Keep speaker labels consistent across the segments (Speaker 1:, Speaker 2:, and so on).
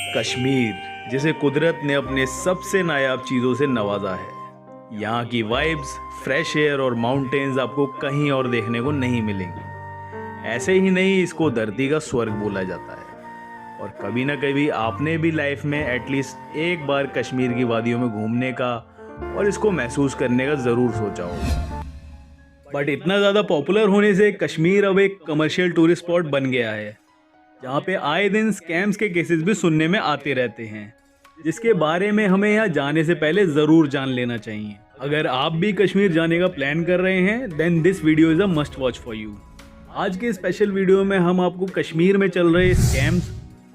Speaker 1: कश्मीर, जिसे कुदरत ने अपने सबसे नायाब चीज़ों से नवाजा है। यहाँ की वाइब्स, फ्रेश एयर और माउंटेन्स आपको कहीं और देखने को नहीं मिलेंगी। ऐसे ही नहीं, इसको धरती का स्वर्ग बोला जाता है। और कभी ना कभी आपने भी लाइफ में एटलीस्ट एक बार कश्मीर की वादियों में घूमने का और इसको महसूस करने का ज़रूर सोचा होगा। बट इतना ज़्यादा पॉपुलर होने से कश्मीर अब एक कमर्शियल टूरिस्ट स्पॉट बन गया है, जहाँ पे आए दिन स्कैम्स के केसेस भी सुनने में आते रहते हैं, जिसके बारे में हमें यहाँ जाने से पहले ज़रूर जान लेना चाहिए। अगर आप भी कश्मीर जाने का प्लान कर रहे हैं, then this video is a must watch for you. आज के स्पेशल वीडियो में हम आपको कश्मीर में चल रहे स्कैम्स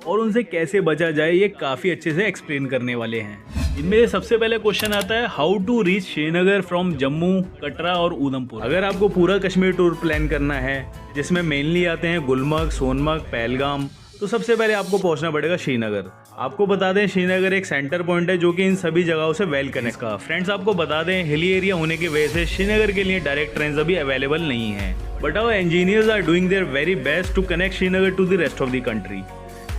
Speaker 1: और उनसे कैसे बचा जाए ये काफ़ी अच्छे से एक्सप्लेन करने वाले हैं। इनमें से सबसे पहले क्वेश्चन आता है, how to reach Srinagar from Jammu, Katra और उधमपुर। अगर आपको पूरा कश्मीर टूर प्लान करना है, जिसमें मेनली आते हैं गुलमर्ग, सोनमर्ग, पहलगाम, तो सबसे पहले आपको पहुंचना पड़ेगा श्रीनगर। आपको बता दें, श्रीनगर एक सेंटर पॉइंट है जो कि इन सभी जगहों से वेल कनेक्ट का। फ्रेंड्स, आपको बता दें, हिली एरिया होने की वजह से श्रीनगर के लिए डायरेक्ट ट्रेन अभी अवेलेबल नहीं है, but our engineers are doing their very best to connect Srinagar to the rest of the country.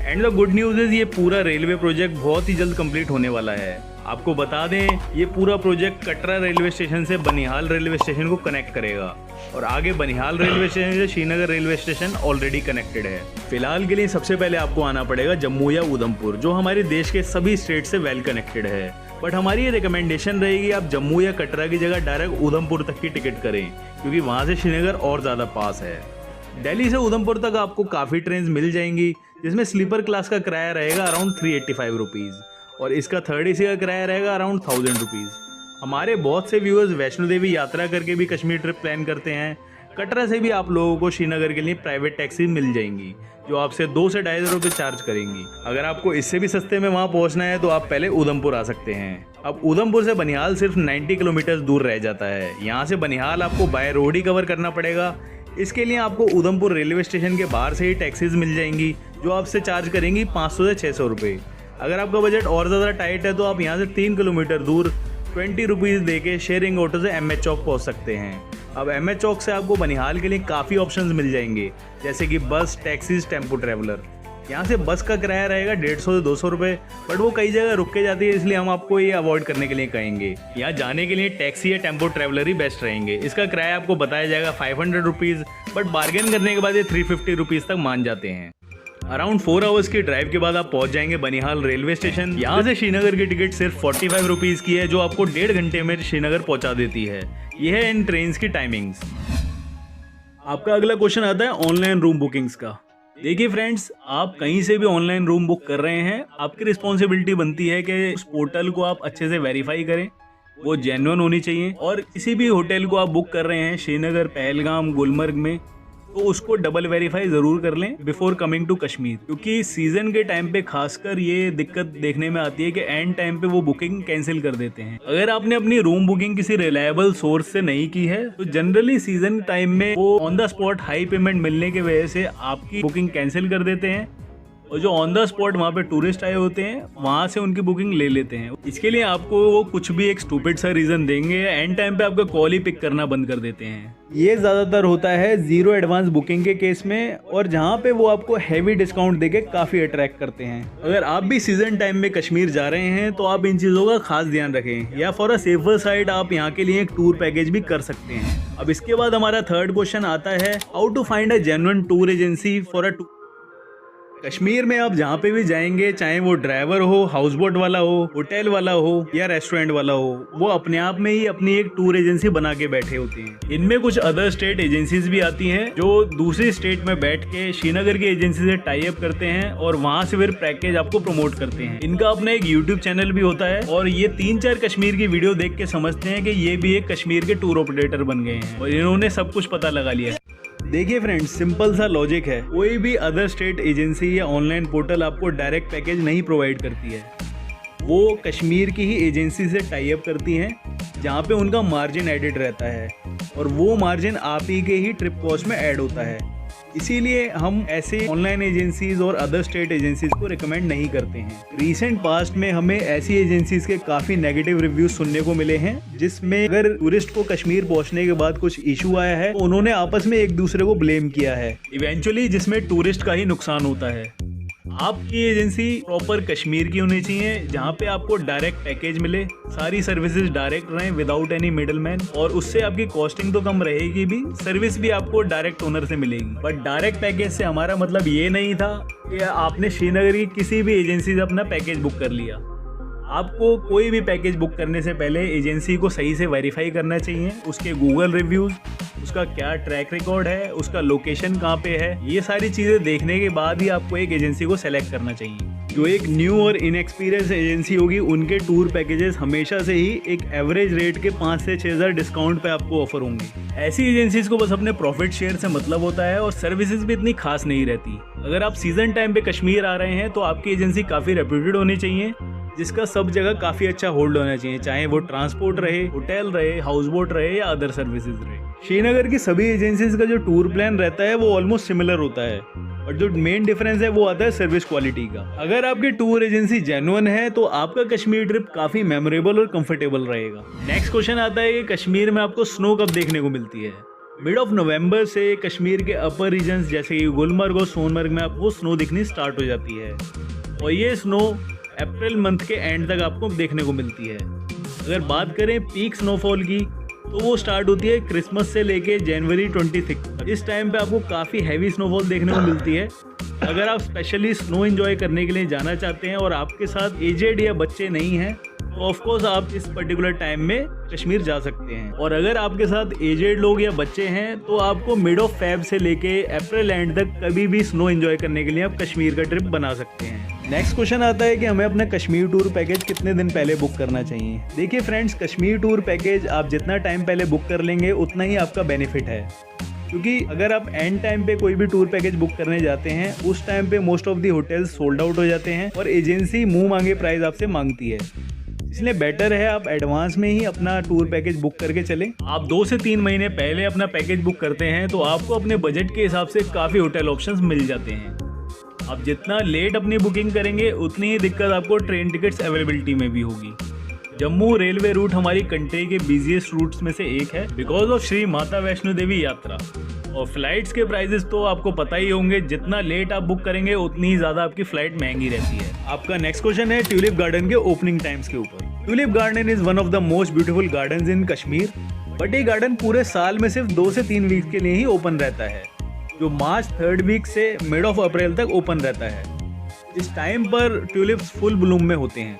Speaker 1: And the good news is, ये पूरा रेलवे प्रोजेक्ट बहुत ही जल्द कंप्लीट होने वाला है। आपको बता दें, ये पूरा प्रोजेक्ट कटरा रेलवे स्टेशन से बनिहाल रेलवे स्टेशन को कनेक्ट करेगा और आगे बनिहाल रेलवे स्टेशन से Srinagar railway station already connected है। फिलहाल के लिए सबसे पहले आपको आना पड़ेगा जम्मू या उधमपुर, जो हमारे देश के सभी स्टेट से वेल कनेक्टेड है। बट हमारी ये रिकमेंडेशन रहेगी, आप जम्मू या कटरा की जगह डायरेक्ट उधमपुर तक की टिकट करें, क्योंकि वहाँ से श्रीनगर और ज़्यादा पास है। दिल्ली से उधमपुर तक आपको काफ़ी ट्रेन मिल जाएंगी, जिसमें स्लीपर क्लास का किराया रहेगा अराउंड 385 रुपीज़ और इसका थर्ड एसी का किराया रहेगा अराउंड 1000 रुपीज़। हमारे बहुत से व्यूअर्स वैष्णो देवी यात्रा करके भी कश्मीर ट्रिप प्लान करते हैं। कटरा से भी आप लोगों को श्रीनगर के लिए प्राइवेट टैक्सी मिल जाएंगी, जो आपसे 2 से 250 रुपये चार्ज करेंगी। अगर आपको इससे भी सस्ते में वहाँ पहुँचना है तो आप पहले उधमपुर आ सकते हैं। अब उधमपुर से बनिहाल सिर्फ 90 किलोमीटर दूर रह जाता है। यहाँ से बनिहाल आपको बाय रोड ही कवर करना पड़ेगा। इसके लिए आपको उधमपुर रेलवे स्टेशन के बाहर से ही टैक्सीज मिल जाएंगी, जो आपसे चार्ज करेंगी 500 से 600 रुपये। अगर आपका बजट और ज़्यादा टाइट है तो आप यहाँ से 3 किलोमीटर दूर 20 रुपीज़ दे के शेयरिंग ऑटो से एमएच चौक पहुँच सकते हैं। अब एमएच चौक से आपको बनिहाल के लिए काफ़ी ऑप्शंस मिल जाएंगे, जैसे कि बस, टैक्सीज, टेम्पो ट्रैवलर। यहाँ से बस का किराया रहेगा 150 से 200 रुपये, बट वो कई जगह रुक के जाती है, इसलिए हम आपको ये अवॉइड करने के लिए कहेंगे। यहाँ जाने के लिए टैक्सी या टेम्पो ट्रैवलर ही बेस्ट रहेंगे। इसका किराया आपको बताया जाएगा 500 रुपीज़, बट बार्गेन करने के बाद ये 350 रुपीज़ तक मान जाते हैं। अराउंड 4 आवर्स की ड्राइव के बाद आप पहुंच जाएंगे बनिहाल रेलवे स्टेशन। यहाँ से श्रीनगर की टिकट सिर्फ 45 रुपीज़ की है, जो आपको 1.5 घंटे में श्रीनगर पहुंचा देती है। यह है इन ट्रेन की टाइमिंग्स। आपका अगला क्वेश्चन आता है ऑनलाइन रूम बुकिंग्स का। देखिए फ्रेंड्स, आप कहीं से भी ऑनलाइन रूम बुक कर रहे हैं, आपकी रिस्पॉन्सिबिलिटी बनती है कि उस पोर्टल को आप अच्छे से वेरीफाई करें, वो जेन्युइन होनी चाहिए। और किसी भी होटल को आप बुक कर रहे हैं श्रीनगर, पहलगाम, गुलमर्ग में, तो उसको डबल वेरीफाई ज़रूर कर लें बिफोर कमिंग टू कश्मीर, क्योंकि सीज़न के टाइम पे खासकर ये दिक्कत देखने में आती है कि एंड टाइम पे वो बुकिंग कैंसिल कर देते हैं। अगर आपने अपनी रूम बुकिंग किसी रिलायबल सोर्स से नहीं की है, तो जनरली सीज़न टाइम में वो on the spot high payment मिलने की वजह से आपकी बुकिंग कैंसिल कर देते हैं, और जो ऑन द स्पॉट वहाँ पे टूरिस्ट आए होते हैं, वहाँ से उनकी बुकिंग ले लेते हैं। इसके लिए आपको वो कुछ भी एक स्टूपिड सा रीज़न देंगे, एंड टाइम पे आपका कॉल ही पिक करना बंद कर देते हैं। ये ज़्यादातर होता है ज़ीरो एडवांस बुकिंग के केस में, और जहाँ पे वो आपको हैवी डिस्काउंट देके काफ़ी अट्रैक्ट करते हैं। अगर आप भी सीजन टाइम में कश्मीर जा रहे हैं तो आप इन चीज़ों का खास ध्यान रखें, या फॉर अ सेफर साइड आप यहाँ के लिए एक टूर पैकेज भी कर सकते हैं। अब इसके बाद हमारा थर्ड क्वेश्चन आता है, how to find a genuine tour agency for a tour. Kashmir में आप जहाँ पे भी जाएंगे, चाहे वो ड्राइवर हो, हाउस बोट वाला हो, होटल वाला हो या रेस्टोरेंट वाला हो, वो अपने आप में ही अपनी एक टूर एजेंसी बना के बैठे होते हैं। इनमें कुछ अदर स्टेट एजेंसीज भी आती हैं, जो दूसरी स्टेट में बैठ के श्रीनगर की एजेंसी से टाई अप करते हैं और वहाँ से फिर पैकेज आपको प्रमोट करते हैं। इनका अपना एक यूट्यूब चैनल भी होता है, और ये 3-4 कश्मीर की वीडियो देख के समझते हैं कि ये भी एक कश्मीर के टूर ऑपरेटर बन गए हैं, और इन्होंने सब कुछ पता लगा लिया। देखिए फ्रेंड्स, सिंपल सा लॉजिक है, कोई भी अदर स्टेट एजेंसी या ऑनलाइन पोर्टल आपको डायरेक्ट पैकेज नहीं प्रोवाइड करती है। वो कश्मीर की ही एजेंसी से टाई अप करती हैं, जहाँ पे उनका मार्जिन एडिट रहता है, और वो मार्जिन आप ही के ही ट्रिप कॉस्ट में ऐड होता है। इसीलिए हम ऐसे ऑनलाइन एजेंसीज और अदर स्टेट एजेंसीज को रिकमेंड नहीं करते हैं। रीसेंट पास्ट में हमें ऐसी एजेंसीज के काफ़ी नेगेटिव रिव्यूज सुनने को मिले हैं, जिसमें अगर टूरिस्ट को कश्मीर पहुंचने के बाद कुछ इशू आया है तो उन्होंने आपस में एक दूसरे को ब्लेम किया है, इवेंचुअली जिसमें टूरिस्ट का ही नुकसान होता है। आपकी एजेंसी प्रॉपर कश्मीर की होनी चाहिए, जहाँ पे आपको डायरेक्ट पैकेज मिले, सारी सर्विसेज डायरेक्ट रहें विदाउट एनी मिडलमैन, और उससे आपकी कॉस्टिंग तो कम रहेगी भी, सर्विस भी आपको डायरेक्ट ओनर से मिलेगी। बट डायरेक्ट पैकेज से हमारा मतलब ये नहीं था कि आपने श्रीनगर की किसी भी एजेंसी से अपना पैकेज बुक कर लिया। आपको कोई भी पैकेज बुक करने से पहले एजेंसी को सही से वेरीफाई करना चाहिए, उसके गूगल रिव्यूज़, उसका क्या ट्रैक रिकॉर्ड है, उसका लोकेशन कहाँ पे है, ये सारी चीज़ें देखने के बाद ही आपको एक एजेंसी को सेलेक्ट करना चाहिए। जो एक न्यू और इनएक्सपीरियंस एजेंसी होगी, उनके टूर पैकेजेस हमेशा से ही एक एवरेज रेट के 5 से 6 हज़ार डिस्काउंट पे आपको ऑफर होंगे। ऐसी एजेंसीज को बस अपने प्रॉफिट शेयर से मतलब होता है और सर्विसेज भी इतनी खास नहीं रहती। अगर आप सीजन टाइम पे कश्मीर आ रहे हैं तो आपकी एजेंसी काफ़ी रेप्यूटेड होनी चाहिए, जिसका सब जगह काफ़ी अच्छा होल्ड होना चाहिए, चाहे वो ट्रांसपोर्ट रहे, होटल रहे, हाउस बोट रहे या अदर सर्विसेज रहे। श्रीनगर की सभी एजेंसीज का जो टूर प्लान रहता है वो ऑलमोस्ट सिमिलर होता है, और जो मेन डिफरेंस है वो आता है सर्विस क्वालिटी का। अगर आपकी टूर एजेंसी जेन्युइन है तो आपका कश्मीर ट्रिप काफ़ी मेमोरेबल और कंफर्टेबल रहेगा। नेक्स्ट क्वेश्चन आता है कि कश्मीर में आपको स्नो कब देखने को मिलती है। मिड ऑफ नवंबर से कश्मीर के अपर रीजन्स जैसे कि गुलमर्ग और सोनमर्ग में आपको स्नो दिखनी स्टार्ट हो जाती है, और ये स्नो अप्रैल मंथ के एंड तक आपको देखने को मिलती है। अगर बात करें पीक स्नोफॉल की तो वो स्टार्ट होती है क्रिसमस से लेके जनवरी 26 तक। इस टाइम पे आपको काफ़ी हैवी स्नोफॉल देखने को मिलती है। अगर आप स्पेशली स्नो एंजॉय करने के लिए जाना चाहते हैं और आपके साथ एजेड या बच्चे नहीं हैं तो ऑफकोर्स आप इस पर्टिकुलर टाइम में कश्मीर जा सकते हैं। और अगर आपके साथ एजेड लोग या बच्चे हैं तो आपको मिड ऑफ फेब से लेके अप्रैल एंड तक कभी भी स्नो एंजॉय करने के लिए आप कश्मीर का ट्रिप बना सकते हैं। नेक्स्ट क्वेश्चन आता है कि हमें अपना कश्मीर टूर पैकेज कितने दिन पहले बुक करना चाहिए। देखिए फ्रेंड्स, कश्मीर टूर पैकेज आप जितना टाइम पहले बुक कर लेंगे उतना ही आपका बेनिफिट है, क्योंकि अगर आप एंड टाइम पे कोई भी टूर पैकेज बुक करने जाते हैं उस टाइम पे most of the hotels sold out हो जाते हैं और एजेंसी मुंह मांगे प्राइस आपसे मांगती है। इसलिए बेटर है आप एडवांस में ही अपना टूर पैकेज बुक करके चलें। आप 2 से 3 महीने पहले अपना पैकेज बुक करते हैं तो आपको अपने बजट के हिसाब से काफ़ी होटल ऑप्शंस मिल जाते हैं। आप जितना लेट अपनी बुकिंग करेंगे उतनी ही दिक्कत आपको ट्रेन टिकट्स अवेलेबिलिटी में भी होगी। जम्मू रेलवे रूट हमारी कंट्री के बिजीएस्ट रूट्स में से एक है बिकॉज ऑफ श्री माता वैष्णो देवी यात्रा, और फ्लाइट्स के प्राइसेस तो आपको पता ही होंगे, जितना लेट आप बुक करेंगे उतनी ही ज़्यादा आपकी फ्लाइट महंगी रहती है। आपका नेक्स्ट क्वेश्चन है ट्यूलिप गार्डन के ओपनिंग टाइम्स के ऊपर। Tulip garden is one of the most beautiful gardens in Kashmir, but ये गार्डन पूरे साल में सिर्फ 2 से 3 वीक के लिए ही ओपन रहता है, जो मार्च 3rd वीक से मिड ऑफ अप्रैल तक ओपन रहता है। इस टाइम पर ट्यूलिप्स फुल ब्लूम में होते हैं।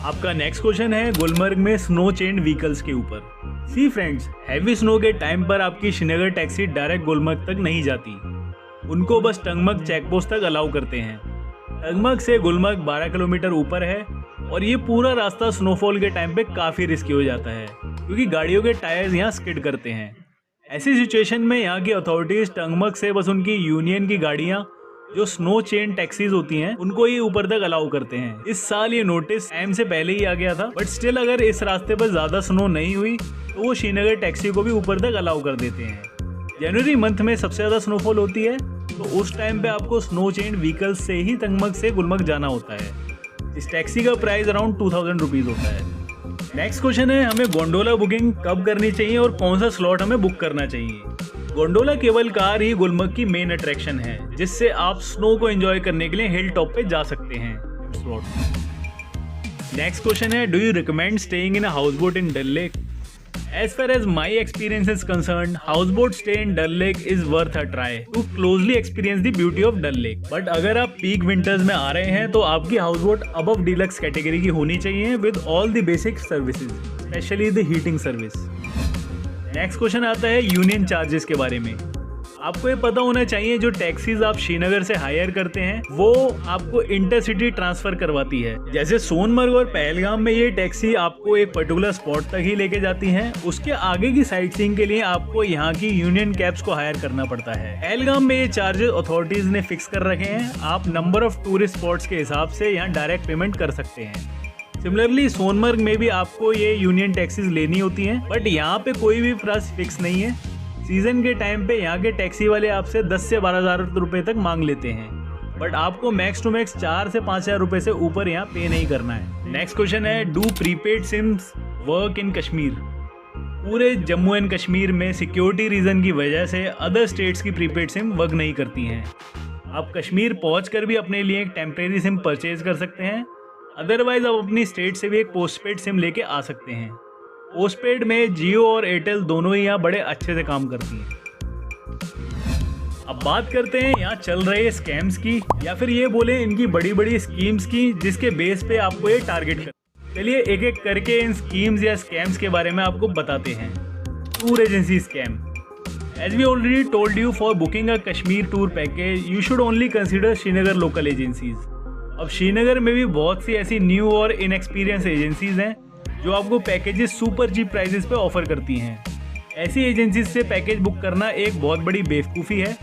Speaker 1: आपका नेक्स्ट क्वेश्चन है गुलमर्ग में स्नो चेन व्हीकल्स के ऊपर। सी फ्रेंड्स, हैवी स्नो के टाइम पर आपकी श्रीनगर टैक्सी डायरेक्ट गुलमर्ग तक नहीं जाती, उनको बस टंगमर्ग चेक पोस्ट तक अलाउ करते हैं। टंगमर्ग से गुलमर्ग 12 किलोमीटर ऊपर है और ये पूरा रास्ता स्नोफॉल के टाइम पे काफ़ी रिस्की हो जाता है क्योंकि गाड़ियों के टायर्स यहाँ स्किड करते हैं। ऐसी सिचुएशन में यहाँ की अथॉरिटीज़ टंगमर्ग से बस उनकी यूनियन की गाड़ियाँ जो स्नो चेन टैक्सीज होती हैं उनको ही ऊपर तक अलाउ करते हैं। इस साल ये नोटिस टाइम से पहले ही आ गया था, बट स्टिल अगर इस रास्ते पर ज़्यादा स्नो नहीं हुई तो वो श्रीनगर टैक्सी को भी ऊपर तक अलाउ कर देते हैं। जनवरी मंथ में सबसे ज़्यादा स्नोफॉल होती है तो उस टाइम पे आपको स्नो चेन व्हीकल्स से ही टंगमर्ग से गुलमर्ग जाना होता है। इस टैक्सी का प्राइस अराउंड 2000 रुपीज़ होता है। नेक्स्ट क्वेश्चन है हमें गोंडोला बुकिंग कब करनी चाहिए और कौन सा स्लॉट हमें बुक करना चाहिए। गोंडोला केबल कार ही गुलमर्ग की मेन अट्रैक्शन है, जिससे आप स्नो को एंजॉय करने के लिए हिल टॉप पे जा सकते हैं। नेक्स्ट क्वेश्चन है do you recommend staying in a houseboat in Dal lake. As far as my experience is concerned, houseboat stay in Dal Lake is worth a try to closely experience the beauty of Dal Lake. But अगर आप peak winters में आ रहे हैं तो आपकी houseboat above deluxe category की होनी चाहिए with all the basic services, specially the heating service. Next question आता है यूनियन चार्जेस के बारे में। आपको ये पता होना चाहिए जो टैक्सीज आप श्रीनगर से हायर करते हैं वो आपको इंटरसिटी ट्रांसफर करवाती है। जैसे सोनमर्ग और पहलगाम में ये टैक्सी आपको एक पर्टिकुलर स्पॉट तक ही लेके जाती हैं, उसके आगे की साइट सीइंग के लिए आपको यहाँ की यूनियन कैब्स को हायर करना पड़ता है। पहलगाम में ये चार्जेस अथॉरिटीज ने फिक्स कर रखे हैं, आप नंबर ऑफ टूरिस्ट स्पॉट्स के हिसाब से यहाँ डायरेक्ट पेमेंट कर सकते हैं। सिमिलरली सोनमर्ग में भी आपको ये यूनियन टैक्सीज लेनी होती हैं, बट यहाँ पे कोई भी प्राइस फिक्स नहीं है। सीजन के टाइम पे यहाँ के टैक्सी वाले आपसे 10 से 12,000 रुपए तक मांग लेते हैं, बट आपको मैक्स टू मैक्स 4 से 5,000 रुपए से ऊपर यहाँ पे नहीं करना है। नेक्स्ट क्वेश्चन है do prepaid SIMs work in Kashmir. पूरे जम्मू एंड कश्मीर में सिक्योरिटी रीजन की वजह से अदर स्टेट्स की प्रीपेड सिम वर्क नहीं करती हैं। आप कश्मीर पहुंचकर भी अपने लिए एक टेम्परेरी सिम परचेज कर सकते हैं। अदरवाइज आप अपनी स्टेट से भी एक पोस्टपेड सिम लेके आ सकते हैं। पोस्टपेड में जियो और एयरटेल दोनों ही यहाँ बड़े अच्छे से काम करती हैं। अब बात करते हैं यहाँ चल रहे स्कैम्स की, या फिर ये बोले इनकी बड़ी बड़ी स्कीम्स की जिसके बेस पे आपको ये टारगेट कर। चलिए एक एक करके इन स्कीम्स या स्कैम्स के बारे में आपको बताते हैं। Tour agency scam. As we already told you, for booking a Kashmir tour package, you should only consider Srinagar local agencies। अब श्रीनगर में भी बहुत सी ऐसी न्यू और इनएक्सपीरियंस एजेंसीज हैं जो आपको पैकेजेस सुपर चीप प्राइसेस पे ऑफर करती हैं। ऐसी एजेंसीज से पैकेज बुक करना एक बहुत बड़ी बेवकूफ़ी है।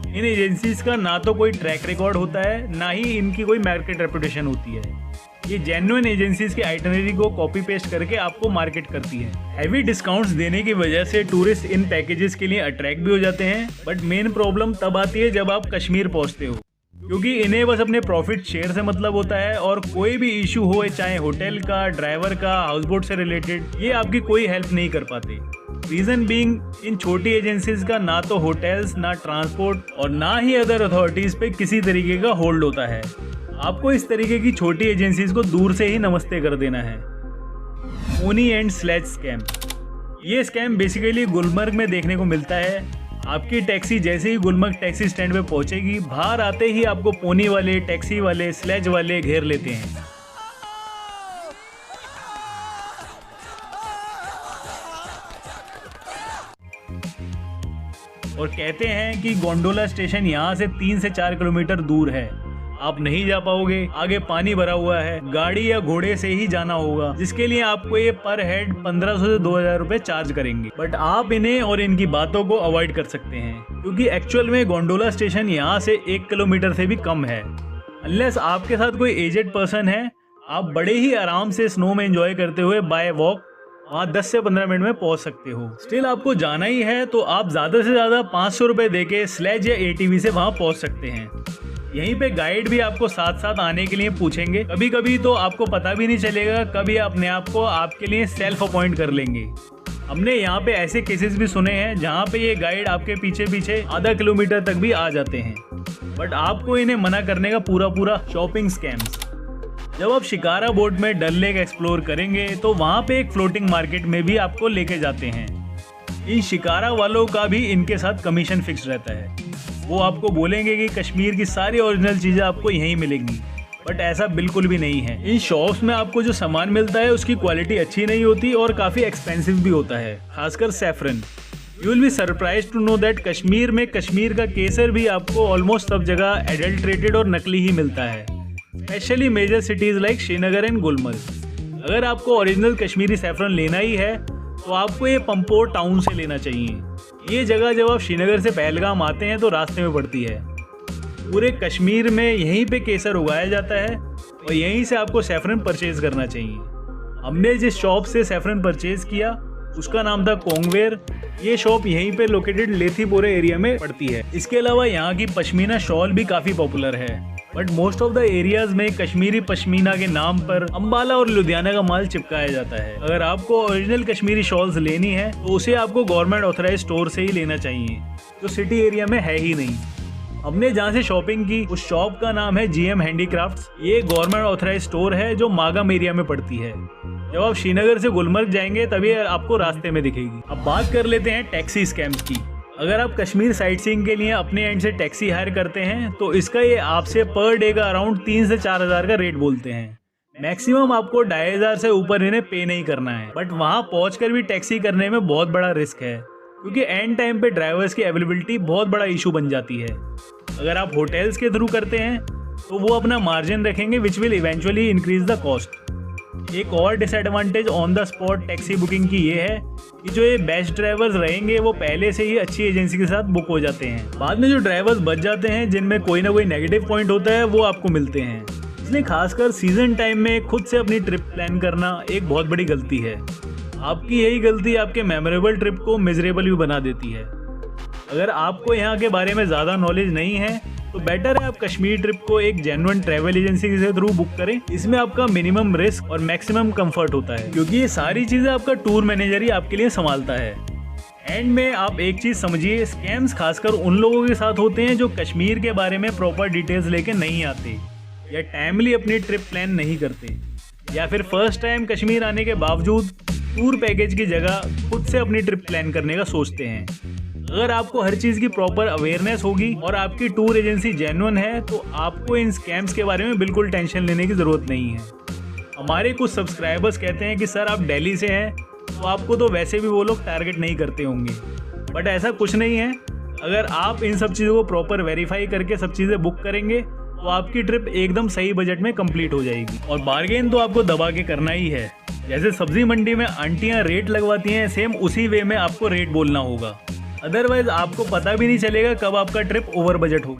Speaker 1: इन एजेंसीज का ना तो कोई ट्रैक रिकॉर्ड होता है, ना ही इनकी कोई मार्केट रेपुटेशन होती है। ये जेन्युइन एजेंसीज के आइटनरी को कॉपी पेस्ट करके आपको मार्केट करती है। हैवी डिस्काउंट्स देने की वजह से टूरिस्ट इन पैकेजेस के लिए अट्रैक्ट भी हो जाते हैं, बट मेन प्रॉब्लम तब आती है जब आप कश्मीर पहुंचते हो, क्योंकि इन्हें बस अपने प्रॉफिट शेयर से मतलब होता है और कोई भी इशू हो, चाहे होटल का, ड्राइवर का, हाउस बोट से रिलेटेड, ये आपकी कोई हेल्प नहीं कर पाते। रीजन बीइंग, इन छोटी एजेंसीज का ना तो होटल्स, ना ट्रांसपोर्ट और ना ही अदर अथॉरिटीज पे किसी तरीके का होल्ड होता है। आपको इस तरीके की छोटी एजेंसीज को दूर से ही नमस्ते कर देना है। Pony and sledge scam. ये स्कैम बेसिकली गुलमर्ग में देखने को मिलता है। आपकी टैक्सी जैसे ही गुलमर्ग टैक्सी स्टैंड पे पहुंचेगी, बाहर आते ही आपको पोनी वाले, टैक्सी वाले, स्लेज वाले घेर लेते हैं। और कहते हैं कि गोंडोला स्टेशन यहाँ से 3 से 4 किलोमीटर दूर है, आप नहीं जा पाओगे, आगे पानी भरा हुआ है, गाड़ी या घोड़े से ही जाना होगा, जिसके लिए आपको ये पर हेड 1500 से 2000 रुपए चार्ज करेंगे। बट आप इन्हें और इनकी बातों को अवॉइड कर सकते हैं, क्योंकि एक्चुअल में गोंडोला स्टेशन यहाँ से 1 किलोमीटर से भी कम है। अनलेस आपके साथ कोई एजेड पर्सन है, आप बड़े ही आराम से स्नो में एंजॉय करते हुए बाय वॉक वहाँ 10 से 15 मिनट में पहुँच सकते हो। स्टिल आपको जाना ही है तो आप ज़्यादा से ज़्यादा 500 रुपये दे के स्लेज या एटीवी से वहाँ पहुँच सकते हैं। यहीं पे गाइड भी आपको साथ साथ आने के लिए पूछेंगे। कभी कभी तो आपको पता भी नहीं चलेगा, कभी अपने आप को आपके लिए सेल्फ अपॉइंट कर लेंगे। हमने यहाँ पे ऐसे केसेस भी सुने हैं जहाँ पे ये गाइड आपके पीछे पीछे आधा किलोमीटर तक भी आ जाते हैं, बट आपको इन्हें मना करने का पूरा शॉपिंग स्कैम्स। जब आप शिकारा बोट में डल लेक एक्सप्लोर करेंगे तो वहाँ पे एक फ्लोटिंग मार्केट में भी आपको लेके जाते हैं। इन शिकारा वालों का भी इनके साथ कमीशन फिक्स रहता है। वो आपको बोलेंगे कि कश्मीर की सारी ओरिजिनल चीज़ें आपको यहीं मिलेंगी, बट ऐसा बिल्कुल भी नहीं है। इन शॉप्स में आपको जो सामान मिलता है उसकी क्वालिटी अच्छी नहीं होती और काफ़ी एक्सपेंसिव भी होता है, खासकर saffron. You will be surprise to know that Kashmir में कश्मीर का केसर भी आपको ऑलमोस्ट सब जगह एडल्ट्रेटेड और नकली ही मिलता है, specially major cities like Srinagar and Gulmarg. अगर आपको ओरिजिनल कश्मीरी सैफरन लेना ही है तो आपको ये पंपोर टाउन से लेना चाहिए। ये जगह जब आप श्रीनगर से पहलगाम आते हैं तो रास्ते में पड़ती है। पूरे कश्मीर में यहीं पे केसर उगाया जाता है और यहीं से आपको सैफरन परचेज करना चाहिए। हमने जिस शॉप से सैफरन परचेज किया उसका नाम था कोंगवेयर। ये शॉप यहीं पे लोकेटेड लेथीपोरा एरिया में पड़ती है। इसके अलावा यहाँ की पश्मीना शॉल भी काफ़ी पॉपुलर है, but most of the areas में कश्मीरी पश्मीना के नाम पर अंबाला और लुधियाना का माल चिपकाया जाता है। अगर आपको ओरिजिनल कश्मीरी शॉल्स लेनी है तो उसे आपको गवर्नमेंट ऑथराइज स्टोर से ही लेना चाहिए, जो सिटी एरिया में है ही नहीं। हमने जहाँ से शॉपिंग की उस शॉप का नाम है GM हैंडीक्राफ्ट्स। ये गवर्नमेंट ऑथराइज स्टोर है जो मागम एरिया में पड़ती है। जब आप श्रीनगर से गुलमर्ग जाएंगे तभी आपको रास्ते में दिखेगी। अब बात कर लेते हैं टैक्सी स्कैम्स की। अगर आप कश्मीर साइट सीइंग के लिए अपने एंड से टैक्सी हायर करते हैं तो इसका ये आपसे पर डे का अराउंड 3 से 4 हज़ार का रेट बोलते हैं। मैक्सिमम आपको 2500 से ऊपर इन्हें पे नहीं करना है, बट वहाँ पहुँचकर भी टैक्सी करने में बहुत बड़ा रिस्क है, क्योंकि एंड टाइम पे ड्राइवर्स की अवेलेबिलिटी बहुत बड़ा इशू बन जाती है। अगर आप होटल्स के थ्रू करते हैं तो वो अपना मार्जिन रखेंगे which will eventually increase the cost. एक और disadvantage on the spot taxi booking की ये है कि जो ये बेस्ट ड्राइवर्स रहेंगे वो पहले से ही अच्छी एजेंसी के साथ बुक हो जाते हैं। बाद में जो ड्राइवर्स बच जाते हैं जिनमें कोई ना कोई नेगेटिव पॉइंट होता है वो आपको मिलते हैं। इसलिए खासकर सीजन टाइम में खुद से अपनी ट्रिप प्लान करना एक बहुत बड़ी गलती है। आपकी यही गलती आपके मेमोरेबल ट्रिप को मिजरेबल भी बना देती है। अगर आपको यहाँ के बारे में ज़्यादा नॉलेज नहीं है तो बेटर है आप कश्मीर ट्रिप को एक जेन्युइन ट्रैवल एजेंसी के थ्रू बुक करें। इसमें आपका मिनिमम रिस्क और मैक्सिमम कंफर्ट होता है, क्योंकि ये सारी चीज़ें आपका टूर मैनेजर ही आपके लिए संभालता है। एंड में आप एक चीज़ समझिए, स्कैम्स खासकर उन लोगों के साथ होते हैं जो कश्मीर के बारे में प्रॉपर डिटेल्स लेके नहीं आते, या टाइमली अपनी ट्रिप प्लान नहीं करते, या फिर फर्स्ट टाइम कश्मीर आने के बावजूद टूर पैकेज की जगह खुद से अपनी ट्रिप प्लान करने का सोचते हैं। अगर आपको हर चीज़ की प्रॉपर अवेयरनेस होगी और आपकी टूर एजेंसी जेन्युइन है तो आपको इन स्कैम्स के बारे में बिल्कुल टेंशन लेने की ज़रूरत नहीं है। हमारे कुछ सब्सक्राइबर्स कहते हैं कि सर आप दिल्ली से हैं तो आपको तो वैसे भी वो लोग टारगेट नहीं करते होंगे, बट ऐसा कुछ नहीं है। अगर आप इन सब चीज़ों को प्रॉपर वेरीफाई करके सब चीज़ें बुक करेंगे तो आपकी ट्रिप एकदम सही बजट में कंप्लीट हो जाएगी। और बार्गेन तो आपको दबा के करना ही है। जैसे सब्जी मंडी में आंटियां रेट लगवाती हैं, सेम उसी वे में आपको रेट बोलना होगा, अदरवाइज आपको पता भी नहीं चलेगा कब आपका ट्रिप ओवर बजट होगा।